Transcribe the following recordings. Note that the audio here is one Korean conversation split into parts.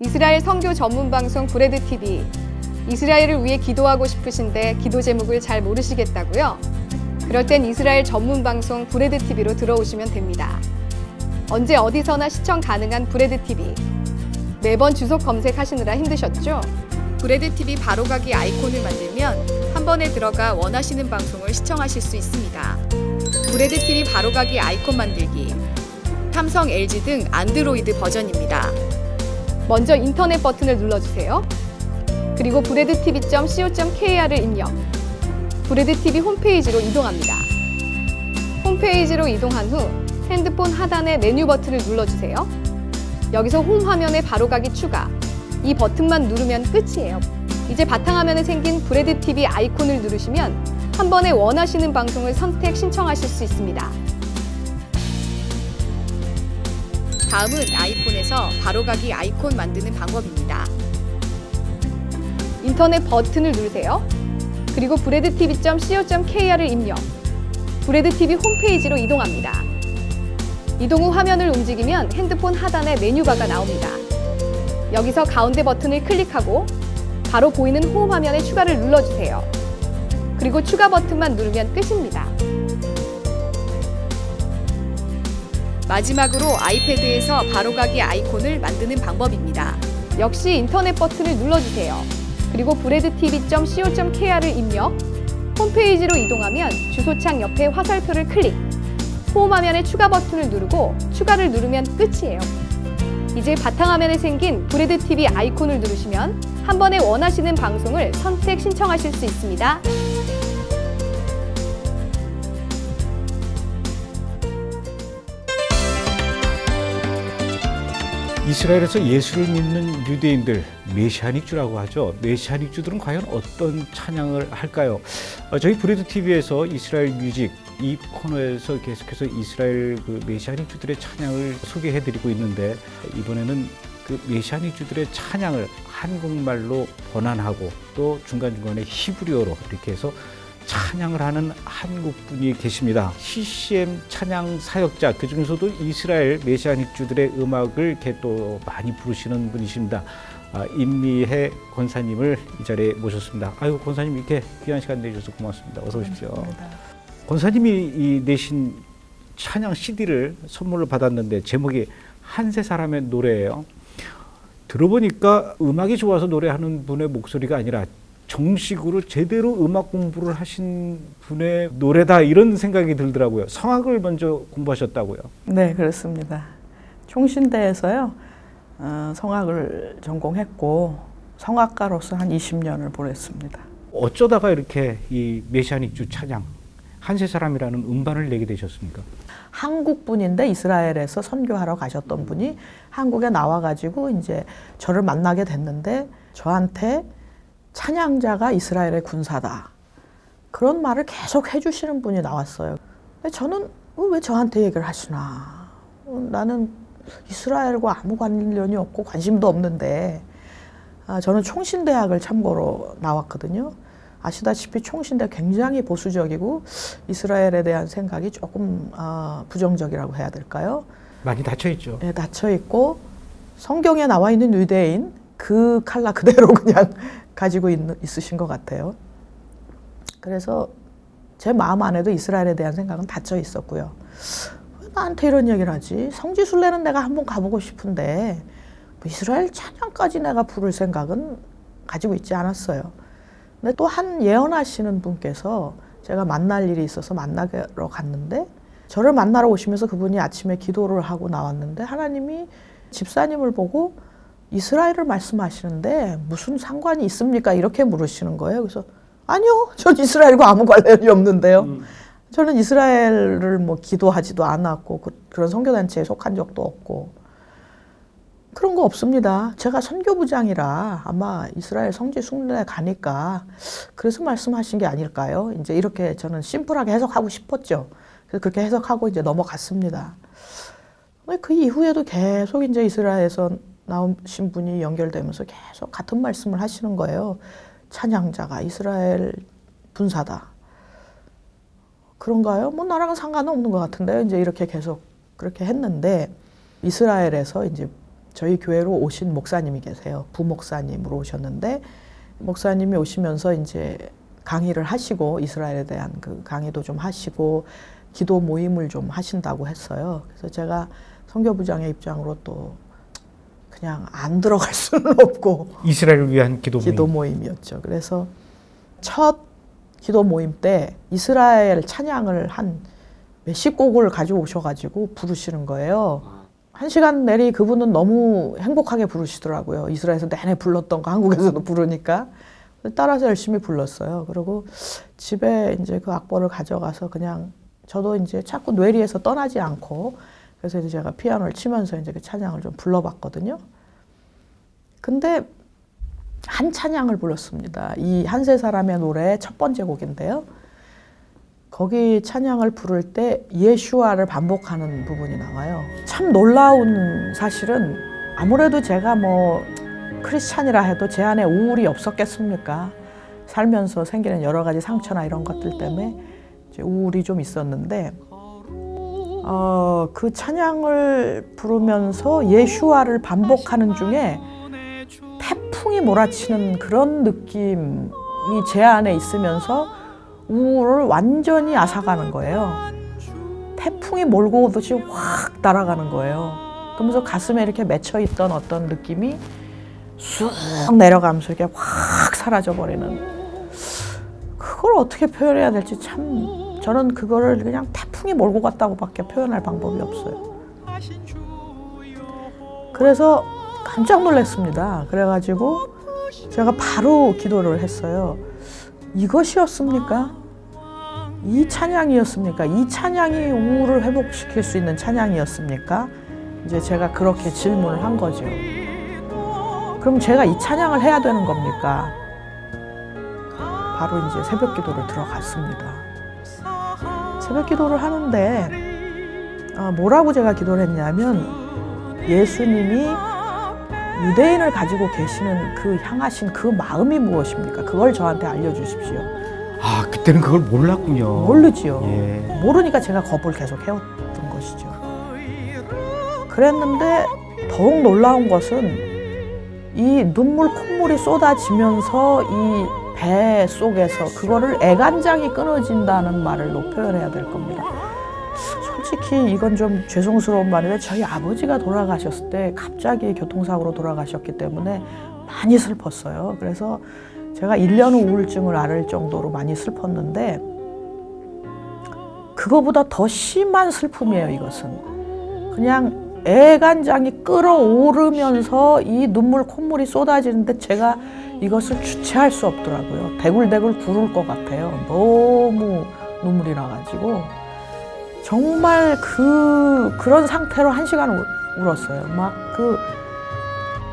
이스라엘 선교 전문 방송 브레드 TV. 이스라엘을 위해 기도하고 싶으신데 기도 제목을 잘 모르시겠다고요? 그럴 땐 이스라엘 전문 방송 브레드 TV로 들어오시면 됩니다. 언제 어디서나 시청 가능한 브레드 TV. 매번 주소 검색하시느라 힘드셨죠? 브레드 TV 바로가기 아이콘을 만들면 한 번에 들어가 원하시는 방송을 시청하실 수 있습니다. 브레드 TV 바로가기 아이콘 만들기. 삼성, LG 등 안드로이드 버전입니다. 먼저 인터넷 버튼을 눌러주세요. 그리고 breadtv.co.kr을 입력. 브레드TV 홈페이지로 이동합니다. 홈페이지로 이동한 후 핸드폰 하단의 메뉴 버튼을 눌러주세요. 여기서 홈 화면에 바로가기 추가. 이 버튼만 누르면 끝이에요. 이제 바탕화면에 생긴 브레드TV 아이콘을 누르시면 한 번에 원하시는 방송을 선택 신청하실 수 있습니다. 다음은 아이폰에서 바로가기 아이콘 만드는 방법입니다. 인터넷 버튼을 누르세요. 그리고 breadtv.co.kr을 입력. 브레드TV 홈페이지로 이동합니다. 이동 후 화면을 움직이면 핸드폰 하단에 메뉴바가 나옵니다. 여기서 가운데 버튼을 클릭하고 바로 보이는 홈 화면에 추가를 눌러주세요. 그리고 추가 버튼만 누르면 끝입니다. 마지막으로 아이패드에서 바로가기 아이콘을 만드는 방법입니다. 역시 인터넷 버튼을 눌러주세요. 그리고 breadtv.co.kr을 입력, 홈페이지로 이동하면 주소창 옆에 화살표를 클릭, 홈 화면에 추가 버튼을 누르고 추가를 누르면 끝이에요. 이제 바탕화면에 생긴 브레드TV 아이콘을 누르시면 한 번에 원하시는 방송을 선택 신청하실 수 있습니다. 이스라엘에서 예수를 믿는 유대인들, 메시아닉주라고 하죠. 메시아닉주들은 과연 어떤 찬양을 할까요? 저희 브레드TV에서 이스라엘 뮤직 이 코너에서 계속해서 이스라엘 메시아닉주들의 찬양을 소개해드리고 있는데, 이번에는 그 메시아닉주들의 찬양을 한국말로 번안하고 또 중간중간에 히브리어로 이렇게 해서 찬양을 하는 한국분이 계십니다. CCM 찬양 사역자, 그 중에서도 이스라엘 메시아닉주들의 음악을 이렇게 또 많이 부르시는 분이십니다. 임미혜 권사님을 이 자리에 모셨습니다. 아유, 권사님 이렇게 귀한 시간 내주셔서 고맙습니다. 어서 오십시오. 고맙습니다. 권사님이 내신 찬양 CD를 선물로 받았는데 제목이 한세 사람의 노래예요. 들어보니까 음악이 좋아서 노래하는 분의 목소리가 아니라 정식으로 제대로 음악 공부를 하신 분의 노래다, 이런 생각이 들더라고요. 성악을 먼저 공부하셨다고요? 네, 그렇습니다. 총신대에서요, 성악을 전공했고 성악가로서 한 20년을 보냈습니다. 어쩌다가 이렇게 이 메시아닉주 찬양 한세 사람이라는 음반을 내게 되셨습니까? 한국 분인데 이스라엘에서 선교하러 가셨던 분이 한국에 나와가지고 이제 저를 만나게 됐는데, 저한테 찬양자가 이스라엘의 군사다, 그런 말을 계속 해주시는 분이 나왔어요. 근데 저는 왜 저한테 얘기를 하시나, 나는 이스라엘과 아무 관련이 없고 관심도 없는데, 저는 총신대학을 참고로 나왔거든요. 아시다시피 총신대 굉장히 보수적이고 이스라엘에 대한 생각이 조금 부정적이라고 해야 될까요? 많이 닫혀있죠. 네, 닫혀있고 성경에 나와 있는 유대인 그 칼라 그대로 그냥 가지고 있으신 것 같아요. 그래서 제 마음 안에도 이스라엘에 대한 생각은 닫혀 있었고요. 왜 나한테 이런 얘기를 하지? 성지순례는 내가 한번 가보고 싶은데 뭐 이스라엘 찬양까지 내가 부를 생각은 가지고 있지 않았어요. 근데 또 한 예언하시는 분께서 제가 만날 일이 있어서 만나러 갔는데, 저를 만나러 오시면서 그분이 아침에 기도를 하고 나왔는데 하나님이 집사님을 보고 이스라엘을 말씀하시는데 무슨 상관이 있습니까? 이렇게 물으시는 거예요. 그래서 아니요, 전 이스라엘과 아무 관련이 없는데요. 저는 이스라엘을 뭐 기도하지도 않았고 그런 선교단체에 속한 적도 없고 그런 거 없습니다. 제가 선교부장이라 아마 이스라엘 성지 순례 가니까 그래서 말씀하신 게 아닐까요? 이제 이렇게 저는 심플하게 해석하고 싶었죠. 그래서 그렇게 해석하고 이제 넘어갔습니다. 그 이후에도 계속 이제 이스라엘에서 나오신 분이 연결되면서 계속 같은 말씀을 하시는 거예요. 찬양자가 이스라엘 분사다. 그런가요? 뭐 나랑은 상관은 없는 것 같은데 이제 이렇게 계속 그렇게 했는데, 이스라엘에서 이제 저희 교회로 오신 목사님이 계세요. 부목사님으로 오셨는데 목사님이 오시면서 이제 강의를 하시고 이스라엘에 대한 그 강의도 좀 하시고 기도 모임을 좀 하신다고 했어요. 그래서 제가 선교부장의 입장으로 또 그냥 안 들어갈 수는 없고 이스라엘을 위한 기도 모임이었죠. 그래서 첫 기도 모임 때 이스라엘 찬양을 한 몇십 곡을 가지고 오셔가지고 부르시는 거예요. 1시간 내리 그분은 너무 행복하게 부르시더라고요. 이스라엘에서 내내 불렀던 거 한국에서도 부르니까. 따라서 열심히 불렀어요. 그리고 집에 이제 그 악보를 가져가서 그냥 저도 이제 자꾸 뇌리에서 떠나지 않고 그래서 이제 제가 피아노를 치면서 이제 그 찬양을 좀 불러봤거든요. 근데 한 찬양을 불렀습니다. 이 한세 사람의 노래 첫 번째 곡인데요. 거기 찬양을 부를 때 예슈아를 반복하는 부분이 나와요. 참 놀라운 사실은 아무래도 제가 뭐 크리스찬이라 해도 제 안에 우울이 없었겠습니까? 살면서 생기는 여러 가지 상처나 이런 것들 때문에 이제 우울이 좀 있었는데 그 찬양을 부르면서 예슈아를 반복하는 중에 태풍이 몰아치는 그런 느낌이 제 안에 있으면서 우울을 완전히 앗아가는 거예요. 태풍이 몰고 오듯이 확 날아가는 거예요. 그러면서 가슴에 이렇게 맺혀있던 어떤 느낌이 쑥 내려가면서 이렇게 확 사라져버리는, 그걸 어떻게 표현해야 될지 참 저는 그거를 그냥 태풍이 몰고 갔다고 밖에 표현할 방법이 없어요. 그래서 깜짝 놀랐습니다. 그래가지고 제가 바로 기도를 했어요. 이것이었습니까? 이 찬양이었습니까? 이 찬양이 우울을 회복시킬 수 있는 찬양이었습니까? 이제 제가 그렇게 질문을 한 거죠. 그럼 제가 이 찬양을 해야 되는 겁니까? 바로 이제 새벽 기도를 들어갔습니다. 새벽 기도를 하는데 뭐라고 제가 기도를 했냐면 예수님이 유대인을 가지고 계시는 그 향하신 그 마음이 무엇입니까? 그걸 저한테 알려주십시오. 아, 그때는 그걸 몰랐군요. 모르지요. 예. 모르니까 제가 겁을 계속 해왔던 것이죠. 그랬는데 더욱 놀라운 것은 이 눈물 콧물이 쏟아지면서 이 배 속에서 그거를 애간장이 끊어진다는 말로 표현해야 될 겁니다. 솔직히 이건 좀 죄송스러운 말인데 저희 아버지가 돌아가셨을 때 갑자기 교통사고로 돌아가셨기 때문에 많이 슬펐어요. 그래서 제가 1년 후 우울증을 앓을 정도로 많이 슬펐는데 그거보다 더 심한 슬픔이에요. 이것은 그냥 애간장이 끓어오르면서 이 눈물 콧물이 쏟아지는데 제가 이것을 주체할 수 없더라고요. 대굴대굴 구를 것 같아요. 너무 눈물이 나가지고 정말 그런 상태로 1시간 울었어요.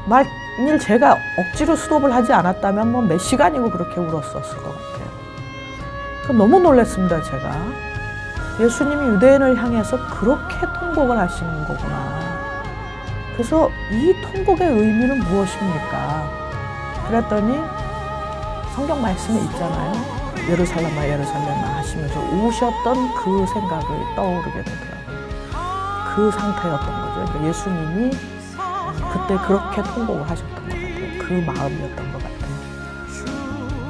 만일 제가 억지로 스톱을 하지 않았다면 뭐 몇 시간이고 그렇게 울었었을 것 같아요. 너무 놀랐습니다, 제가. 예수님이 유대인을 향해서 그렇게 통곡을 하시는 거구나. 그래서 이 통곡의 의미는 무엇입니까? 그랬더니 성경 말씀에 있잖아요. 예루살렘아 예루살렘아 하시면서 우셨던 그 생각을 떠오르게 되더라고요. 그 상태였던 거죠. 그러니까 예수님이 그때 그렇게 통곡을 하셨던 것 같아요. 그 마음이었던 것 같아요.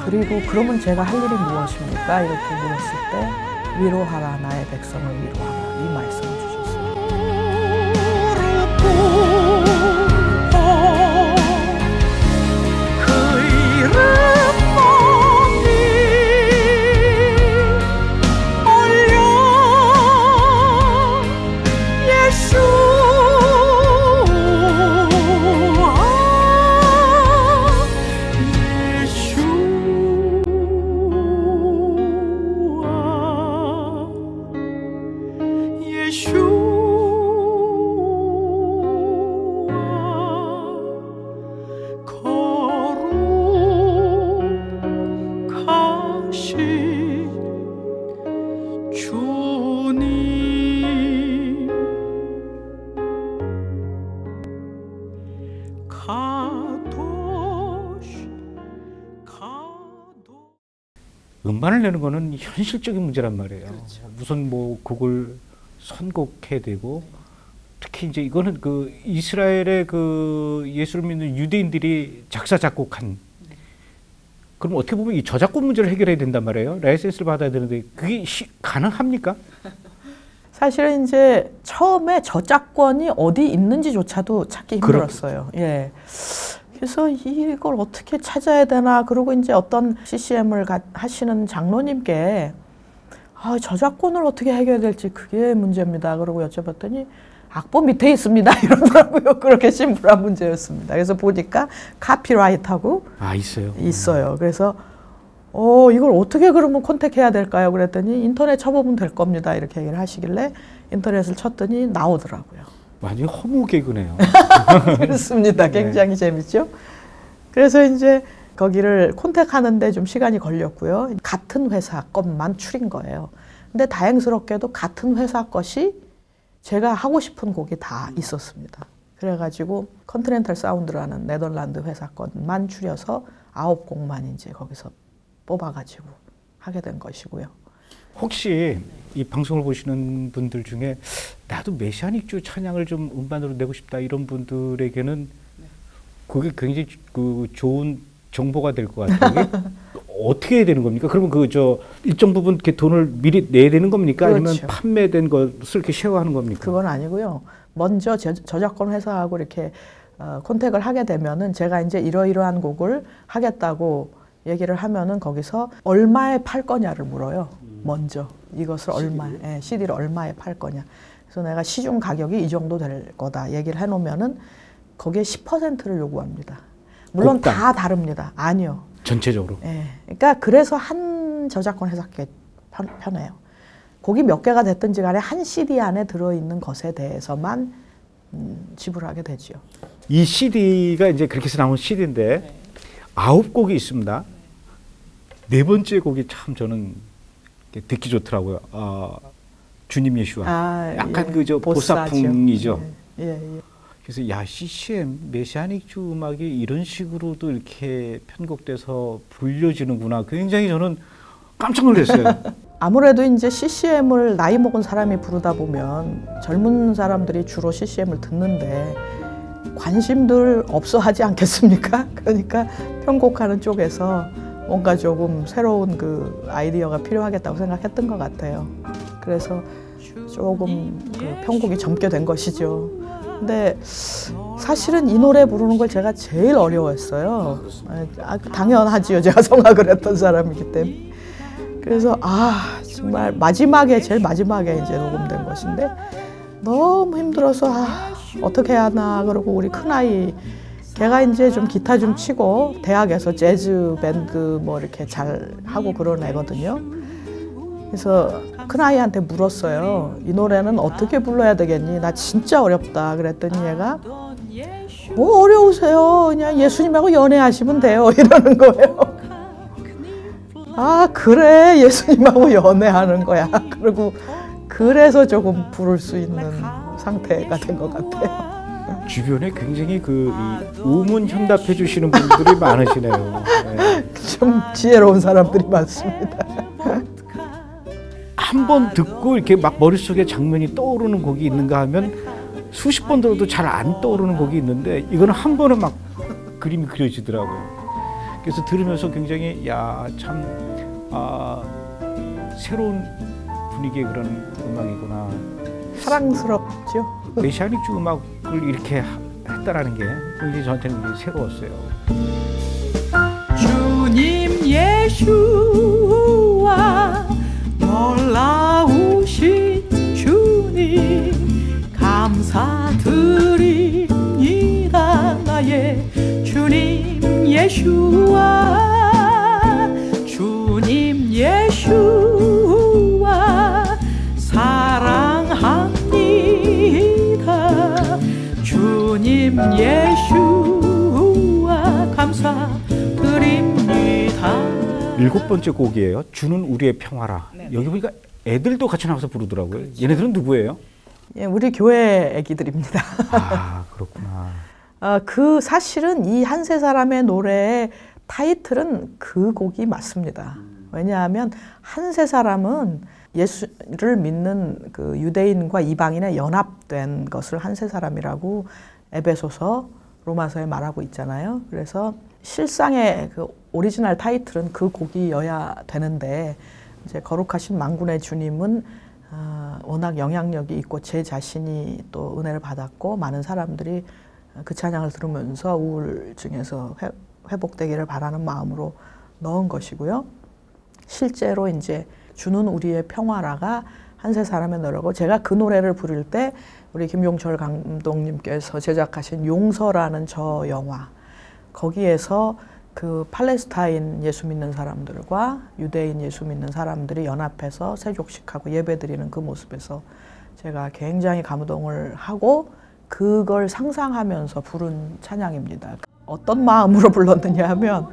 그리고 그러면 제가 할 일이 무엇입니까? 이렇게 물었을 때 위로하라 나의 백성을 위로하라 이 말씀을 주셨어요. 음반을 내는 거는 현실적인 문제란 말이에요. 그렇죠. 우선 뭐 곡을 선곡해야 되고 특히 이제 이거는 그 이스라엘의 그 예수를 믿는 유대인들이 작사 작곡한. 그럼 어떻게 보면 이 저작권 문제를 해결해야 된단 말이에요. 라이센스를 받아야 되는데 그게 가능합니까? 사실은 이제 처음에 저작권이 어디 있는지조차도 찾기 힘들었어요. 예. 그래서 이걸 어떻게 찾아야 되나. 그리고 이제 어떤 CCM을 하시는 장로님께 저작권을 어떻게 해결될지 그게 문제입니다. 그러고 여쭤봤더니 악보 밑에 있습니다. 이러더라고요. 그렇게 심플한 문제였습니다. 그래서 보니까 카피라이트하고 있어요. 있어요. 그래서 이걸 어떻게 그러면 컨택해야 될까요? 그랬더니 인터넷 쳐보면 될 겁니다. 이렇게 얘기를 하시길래 인터넷을 쳤더니 나오더라고요. 완전히 허무 개그네요. 그렇습니다. 굉장히 재밌죠? 그래서 이제 거기를 콘택하는데 좀 시간이 걸렸고요. 같은 회사 것만 추린 거예요. 근데 다행스럽게도 같은 회사 것이 제가 하고 싶은 곡이 다 있었습니다. 그래가지고 컨티넨탈 사운드라는 네덜란드 회사 것만 추려서 9곡만 이제 거기서 뽑아가지고 하게 된 것이고요. 혹시 이 방송을 보시는 분들 중에 나도 메시아닉주 찬양을 좀 음반으로 내고 싶다 이런 분들에게는 그게 굉장히 그 좋은 정보가 될 것 같아요. 어떻게 해야 되는 겁니까? 그러면 일정 부분 이렇게 돈을 미리 내야 되는 겁니까? 그렇죠. 아니면 판매된 것을 이렇게 쉐어하는 겁니까? 그건 아니고요. 먼저 저작권 회사하고 이렇게 콘택을 하게 되면은 제가 이제 이러이러한 곡을 하겠다고 얘기를 하면은 거기서 얼마에 팔 거냐를 물어요. 먼저 이것을 CD를 얼마에 팔 거냐. 그래서 내가 시중 가격이 이 정도 될 거다 얘기를 해놓으면은 거기에 10%를 요구합니다. 물론 곡당. 다 다릅니다. 아니요. 전체적으로. 예. 그러니까 그래서 한 저작권 회사께 편해요. 곡이 몇 개가 됐든지 간에 한 CD 안에 들어있는 것에 대해서만 지불하게 되지요. 이 CD가 이제 그렇게 해서 나온 CD인데 9곡이 있습니다. 네 번째 곡이 참 저는 듣기 좋더라고요. 주님 예수와. 약간 보사풍이죠. 예. 그래서 CCM 메시아닉주 음악이 이런 식으로도 이렇게 편곡돼서 불려지는구나. 굉장히 저는 깜짝 놀랐어요. 아무래도 이제 CCM을 나이 먹은 사람이 부르다 보면 젊은 사람들이 주로 CCM을 듣는데 관심들 없어 하지 않겠습니까? 그러니까 편곡하는 쪽에서 뭔가 조금 새로운 그 아이디어가 필요하겠다고 생각했던 것 같아요. 그래서 조금 그 편곡이 젊게 된 것이죠. 근데 사실은 이 노래 부르는 걸 제가 제일 어려워했어요. 당연하지요. 제가 성악을 했던 사람이기 때문에. 그래서 정말 제일 마지막에 이제 녹음된 것인데 너무 힘들어서 어떻게 해야 하나. 그러고 우리 큰아이 걔가 이제 좀 기타 좀 치고 대학에서 재즈 밴드 뭐 이렇게 잘 하고 그런 애거든요. 그래서 큰아이한테 물었어요. 이 노래는 어떻게 불러야 되겠니? 나 진짜 어렵다. 그랬더니 얘가 뭐 어려우세요? 그냥 예수님하고 연애하시면 돼요. 이러는 거예요. 그래 예수님하고 연애하는 거야. 그리고 그래서 조금 부를 수 있는 상태가 된 것 같아요. 주변에 굉장히 이 우문 현답해 주시는 분들이 많으시네요. 네. 좀 지혜로운 사람들이 많습니다. 한 번 듣고 이렇게 막 머릿속에 장면이 떠오르는 곡이 있는가 하면 수십 번 들어도 잘 안 떠오르는 곡이 있는데 이거는 한 번에 막 그림이 그려지더라고요. 그래서 들으면서 굉장히 참 새로운 분위기의 그런 음악이구나. 사랑스럽죠. 메시아닉주 음악을 이렇게 했다라는 게 굉장히 저한테는 새로웠어요. 주님 예수와 놀라우신 주님 감사드립니다. 나의 주님 예수와 주님 예수와 사랑합니다. 주님 예수와 감사드립니다. 7번째 곡이에요. 주는 우리의 평화라. 네. 여기 보니까 애들도 같이 나와서 부르더라고요. 그렇죠. 얘네들은 누구예요? 예, 우리 교회 애기들입니다. 그렇구나. 사실은 이 한 세 사람의 노래의 타이틀은 그 곡이 맞습니다. 왜냐하면 한 세 사람은 예수를 믿는 그 유대인과 이방인의 연합된 것을 한 세 사람이라고 에베소서, 로마서에 말하고 있잖아요. 그래서 실상의 그 오리지널 타이틀은 그 곡이어야 되는데 이제 거룩하신 만군의 주님은 워낙 영향력이 있고 제 자신이 또 은혜를 받았고 많은 사람들이 그 찬양을 들으면서 우울증에서 회복되기를 바라는 마음으로 넣은 것이고요. 실제로 이제 주는 우리의 평화라가 한 세 사람의 노래고 제가 그 노래를 부를 때 우리 김용철 감독님께서 제작하신 용서라는 저 영화 거기에서 그 팔레스타인 예수 믿는 사람들과 유대인 예수 믿는 사람들이 연합해서 세족식하고 예배드리는 그 모습에서 제가 굉장히 감동을 하고 그걸 상상하면서 부른 찬양입니다. 어떤 마음으로 불렀느냐 하면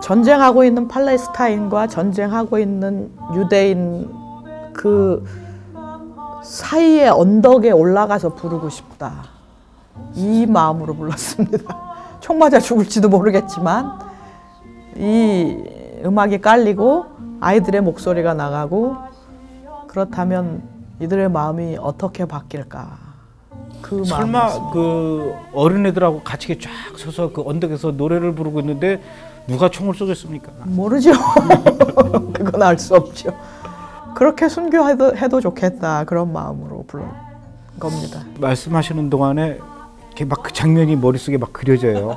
전쟁하고 있는 팔레스타인과 전쟁하고 있는 유대인 그 사이의 언덕에 올라가서 부르고 싶다. 이 마음으로 불렀습니다. 총 맞아 죽을지도 모르겠지만 이 음악이 깔리고 아이들의 목소리가 나가고 그렇다면 이들의 마음이 어떻게 바뀔까? 그 설마 마음이었습니다. 그 어린애들하고 같이 쫙 서서 그 언덕에서 노래를 부르고 있는데 누가 총을 쏘겠습니까? 모르죠. 그건 알 수 없죠. 그렇게 순교해도 좋겠다 그런 마음으로 부른 겁니다. 말씀하시는 동안에 이렇게 막 그 장면이 머릿속에 막 그려져요.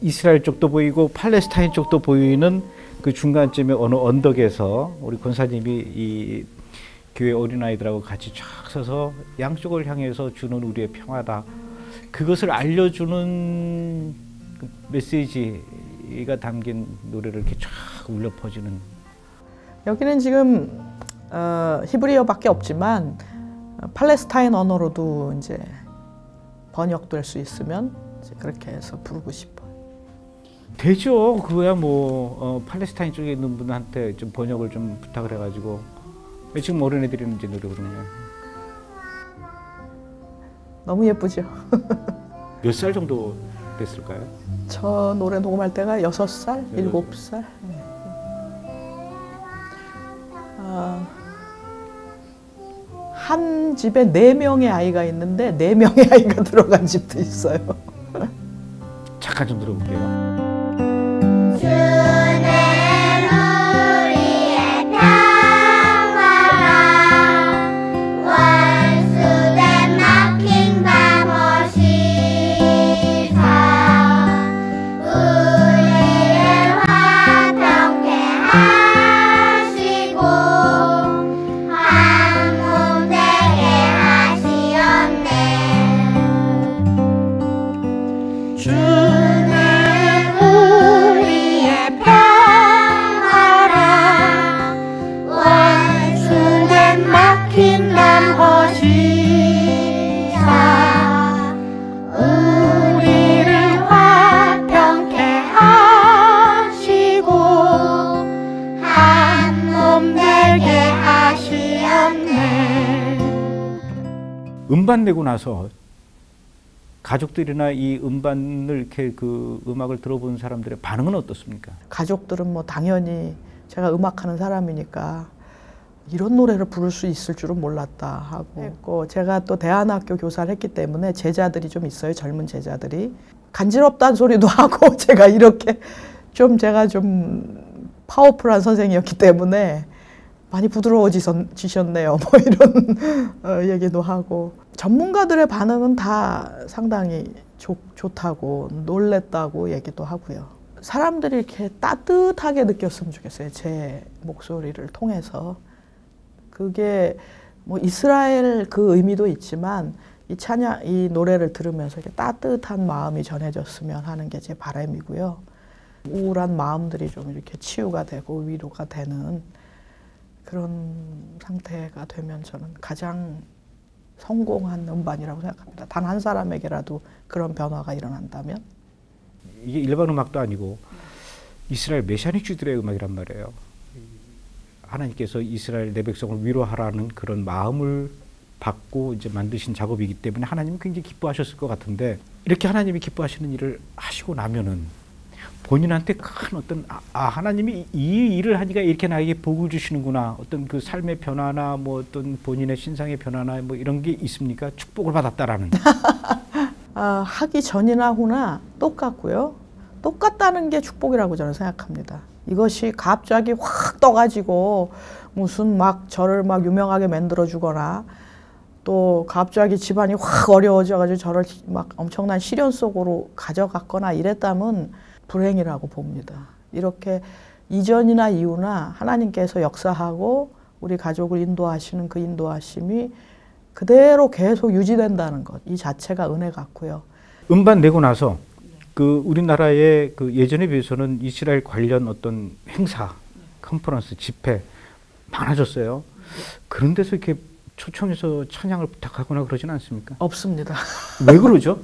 이스라엘 쪽도 보이고 팔레스타인 쪽도 보이는 그 중간쯤에 어느 언덕에서 우리 권사님이 이 교회 어린아이들하고 같이 쫙 서서 양쪽을 향해서 주는 우리의 평화다. 그것을 알려주는 그 메시지가 담긴 노래를 이렇게 쫙 울려 퍼지는. 여기는 지금 히브리어밖에 없지만 팔레스타인 언어로도 이제 번역될 수 있으면 이제 그렇게 해서 부르고 싶어요. 되죠. 그거야 뭐 팔레스타인 쪽에 있는 분한테 좀 번역을 좀 부탁을 해가지고 지금 어린애들이는 이제 노래 부르냐. 너무 예쁘죠. 몇 살 정도 됐을까요? 저 노래 녹음할 때가 6살, 7살. 한 집에 4명의 아이가 있는데 4명의 아이가 들어간 집도 있어요. 잠깐 좀 들어볼게요. 음반 내고 나서 가족들이나 이 음반을 이렇게 그 음악을 들어본 사람들의 반응은 어떻습니까? 가족들은 뭐 당연히 제가 음악하는 사람이니까 이런 노래를 부를 수 있을 줄은 몰랐다 하고 제가 또 대안학교 교사를 했기 때문에 제자들이 좀 있어요. 젊은 제자들이. 간지럽다는 소리도 하고 제가 이렇게 제가 좀 파워풀한 선생님이었기 때문에 많이 부드러워지셨네요. 뭐 이런 얘기도 하고 전문가들의 반응은 다 상당히 좋다고 놀랬다고 얘기도 하고요. 사람들이 이렇게 따뜻하게 느꼈으면 좋겠어요. 제 목소리를 통해서. 그게 뭐 이스라엘 그 의미도 있지만 이 노래를 들으면서 이렇게 따뜻한 마음이 전해졌으면 하는 게 제 바람이고요. 우울한 마음들이 좀 이렇게 치유가 되고 위로가 되는 그런 상태가 되면 저는 가장 성공한 음반이라고 생각합니다. 단 한 사람에게라도 그런 변화가 일어난다면. 이게 일반 음악도 아니고 이스라엘 메시아닉주들의 음악이란 말이에요. 하나님께서 이스라엘 내 백성을 위로하라는 그런 마음을 받고 이제 만드신 작업이기 때문에 하나님은 굉장히 기뻐하셨을 것 같은데 이렇게 하나님이 기뻐하시는 일을 하시고 나면은 본인한테 큰 어떤 하나님이 이 일을 하니까 이렇게 나에게 복을 주시는구나, 어떤 그 삶의 변화나 뭐 어떤 본인의 신상의 변화나 뭐 이런 게 있습니까? 축복을 받았다라는. 하기 전이나 후나 똑같고요. 똑같다는 게 축복이라고 저는 생각합니다. 이것이 갑자기 확 떠가지고 무슨 막 저를 막 유명하게 만들어주거나 또 갑자기 집안이 확 어려워져가지고 저를 막 엄청난 시련 속으로 가져갔거나 이랬다면 불행이라고 봅니다. 이렇게 이전이나 이후나 하나님께서 역사하고 우리 가족을 인도하시는 그 인도하심이 그대로 계속 유지된다는 것, 이 자체가 은혜 같고요. 음반 내고 나서 그 우리나라의 그 예전에 비해서는 이스라엘 관련 어떤 행사, 컨퍼런스, 집회 많아졌어요. 그런 데서 이렇게 초청해서 찬양을 부탁하거나 그러지는 않습니까? 없습니다. 왜 그러죠?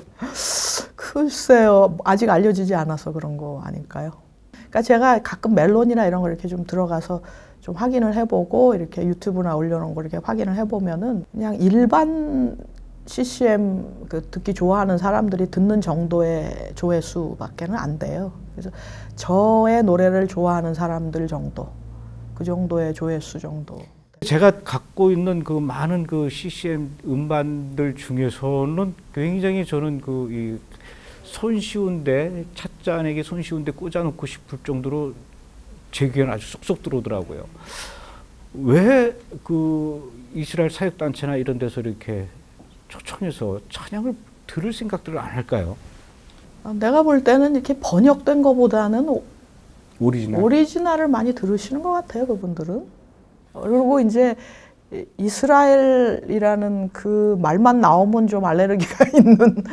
글쎄요, 아직 알려지지 않아서 그런 거 아닐까요? 그러니까 제가 가끔 멜론이나 이런 걸 이렇게 좀 들어가서 좀 확인을 해보고 이렇게 유튜브나 올려놓은 걸 이렇게 확인을 해보면은 그냥 일반 CCM 그 듣기 좋아하는 사람들이 듣는 정도의 조회수밖에는 안 돼요. 그래서 저의 노래를 좋아하는 사람들 정도, 그 정도의 조회수 정도. 제가 갖고 있는 그 많은 그 CCM 음반들 중에서는 굉장히 저는 그 이 손쉬운데 찻잔에게 손쉬운데 꽂아놓고 싶을 정도로 제 귀에는 아주 쏙쏙 들어오더라고요. 왜 그 이스라엘 사역단체나 이런 데서 이렇게 초청해서 찬양을 들을 생각들을 안 할까요? 내가 볼 때는 이렇게 번역된 것보다는 오리지널을 많이 들으시는 것 같아요, 그분들은. 그리고 이제 이스라엘이라는 그 말만 나오면 좀 알레르기가 있는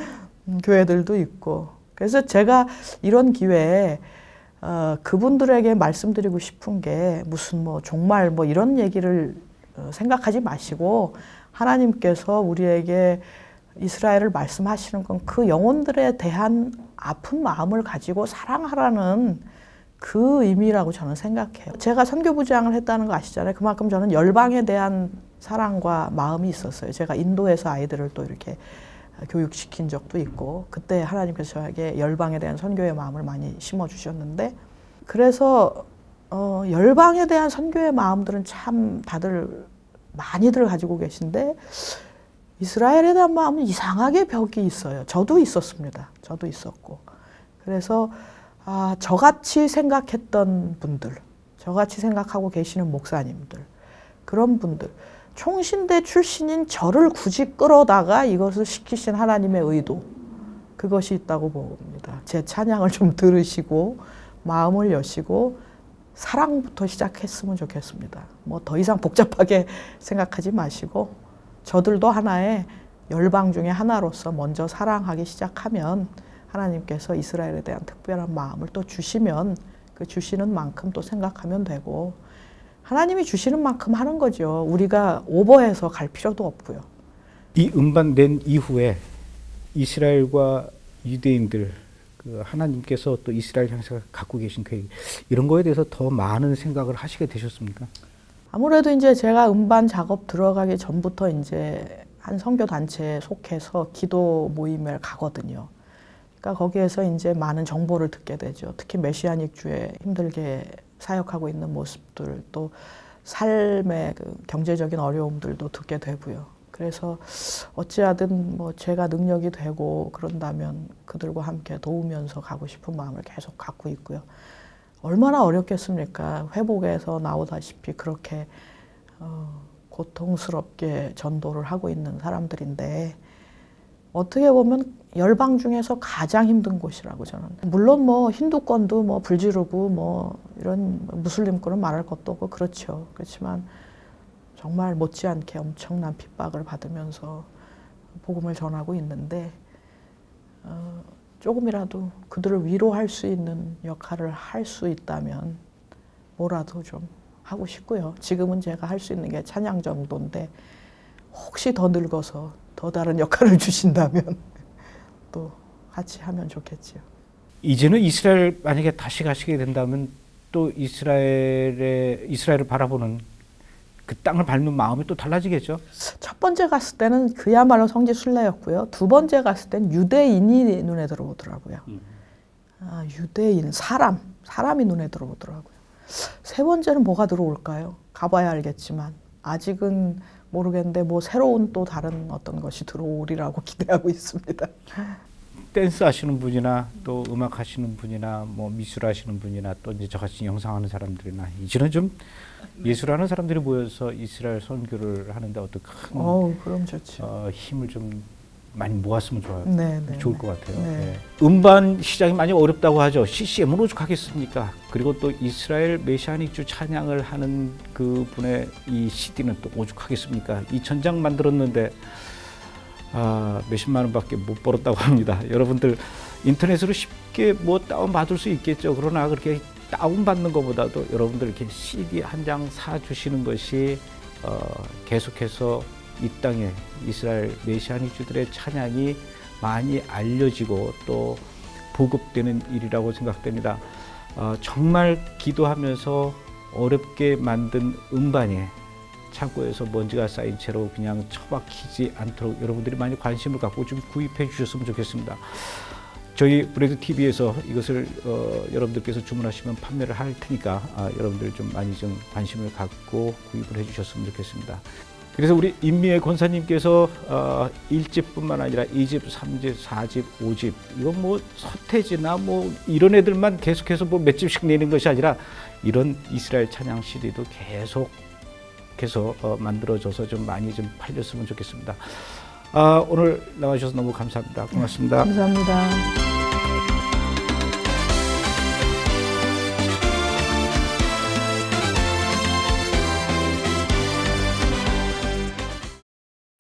교회들도 있고. 그래서 제가 이런 기회에 그분들에게 말씀드리고 싶은 게 무슨 뭐 종말 뭐 이런 얘기를 생각하지 마시고 하나님께서 우리에게 이스라엘을 말씀하시는 건 그 영혼들에 대한 아픈 마음을 가지고 사랑하라는 그 의미라고 저는 생각해요. 제가 선교부장을 했다는 거 아시잖아요. 그만큼 저는 열방에 대한 사랑과 마음이 있었어요. 제가 인도에서 아이들을 또 이렇게 교육시킨 적도 있고 그때 하나님께서 저에게 열방에 대한 선교의 마음을 많이 심어주셨는데 그래서 열방에 대한 선교의 마음들은 참 다들 많이들 가지고 계신데 이스라엘에 대한 마음은 이상하게 벽이 있어요. 저도 있었습니다. 저도 있었고. 그래서 저같이 생각했던 분들, 저같이 생각하고 계시는 목사님들, 그런 분들, 총신대 출신인 저를 굳이 끌어다가 이것을 시키신 하나님의 의도, 그것이 있다고 봅니다. 제 찬양을 좀 들으시고 마음을 여시고 사랑부터 시작했으면 좋겠습니다. 뭐 더 이상 복잡하게 생각하지 마시고 저들도 하나의 열방 중에 하나로서 먼저 사랑하기 시작하면 하나님께서 이스라엘에 대한 특별한 마음을 또 주시면 그 주시는 만큼 또 생각하면 되고 하나님이 주시는 만큼 하는 거죠. 우리가 오버해서 갈 필요도 없고요. 이 음반 낸 이후에 이스라엘과 유대인들 그 하나님께서 또 이스라엘 향해서 갖고 계신 계획 이런 거에 대해서 더 많은 생각을 하시게 되셨습니까? 아무래도 이제 제가 음반 작업 들어가기 전부터 이제 한 선교 단체에 속해서 기도 모임을 가거든요. 그러니까 거기에서 이제 많은 정보를 듣게 되죠. 특히 메시아닉 주에 힘들게 사역하고 있는 모습들, 또 삶의 그 경제적인 어려움들도 듣게 되고요. 그래서 어찌하든 뭐 제가 능력이 되고 그런다면 그들과 함께 도우면서 가고 싶은 마음을 계속 갖고 있고요. 얼마나 어렵겠습니까? 회복에서 나오다시피 그렇게 고통스럽게 전도를 하고 있는 사람들인데 어떻게 보면 열방 중에서 가장 힘든 곳이라고 저는. 물론 뭐 힌두권도 뭐 불지르고 뭐 이런 무슬림권은 말할 것도 없고 그렇죠. 그렇지만 정말 못지않게 엄청난 핍박을 받으면서 복음을 전하고 있는데 조금이라도 그들을 위로할 수 있는 역할을 할 수 있다면 뭐라도 좀 하고 싶고요. 지금은 제가 할 수 있는 게 찬양 정도인데 혹시 더 늙어서 더 다른 역할을 주신다면 또 같이 하면 좋겠지요. 이제는 이스라엘 만약에 다시 가시게 된다면 또 이스라엘을 바라보는 그 땅을 밟는 마음이 또 달라지겠죠? 첫 번째 갔을 때는 그야말로 성지순례였고요. 두 번째 갔을 때는 유대인이 눈에 들어오더라고요. 유대인, 사람이 눈에 들어오더라고요. 세 번째는 뭐가 들어올까요? 가봐야 알겠지만 아직은 모르겠는데 뭐 새로운 또 다른 어떤 것이 들어오리라고 기대하고 있습니다. 댄스 하시는 분이나 또 음악 하시는 분이나 뭐 미술 하시는 분이나 또 이제 저같이 영상하는 사람들이나 이제는 좀 예술하는 사람들이 모여서 이스라엘 선교를 하는데 어떤 큰 그럼 좋죠. 힘을 좀 많이 모았으면 좋아요. 네, 좋을 것 같아요. 네. 네. 음반 시장이 많이 어렵다고 하죠. CCM은 오죽하겠습니까? 그리고 또 이스라엘 메시아닉주 찬양을 하는 그 분의 이 CD는 또 오죽하겠습니까? 2,000장 만들었는데 몇십만 원밖에 못 벌었다고 합니다. 여러분들 인터넷으로 쉽게 뭐 다운 받을 수 있겠죠. 그러나 그렇게 다운 받는 것보다도 여러분들 이렇게 CD 한 장 사 주시는 것이 계속해서 이 땅에 이스라엘 메시아닉주들의 찬양이 많이 알려지고 또 보급되는 일이라고 생각됩니다. 정말 기도하면서 어렵게 만든 음반이 창고에서 먼지가 쌓인 채로 그냥 처박히지 않도록 여러분들이 많이 관심을 갖고 좀 구입해 주셨으면 좋겠습니다. 저희 브레드 TV에서 이것을 여러분들께서 주문하시면 판매를 할 테니까 여러분들 좀 많이 좀 관심을 갖고 구입을 해 주셨으면 좋겠습니다. 그래서 우리 임미애 권사님께서 1집뿐만 아니라 2집, 3집, 4집, 5집 이건 뭐 서태지나 뭐 이런 애들만 계속해서 뭐 몇 집씩 내는 것이 아니라 이런 이스라엘 찬양 CD도 계속해서 만들어져서 좀 많이 좀 팔렸으면 좋겠습니다. 오늘 나와주셔서 너무 감사합니다. 고맙습니다. 감사합니다.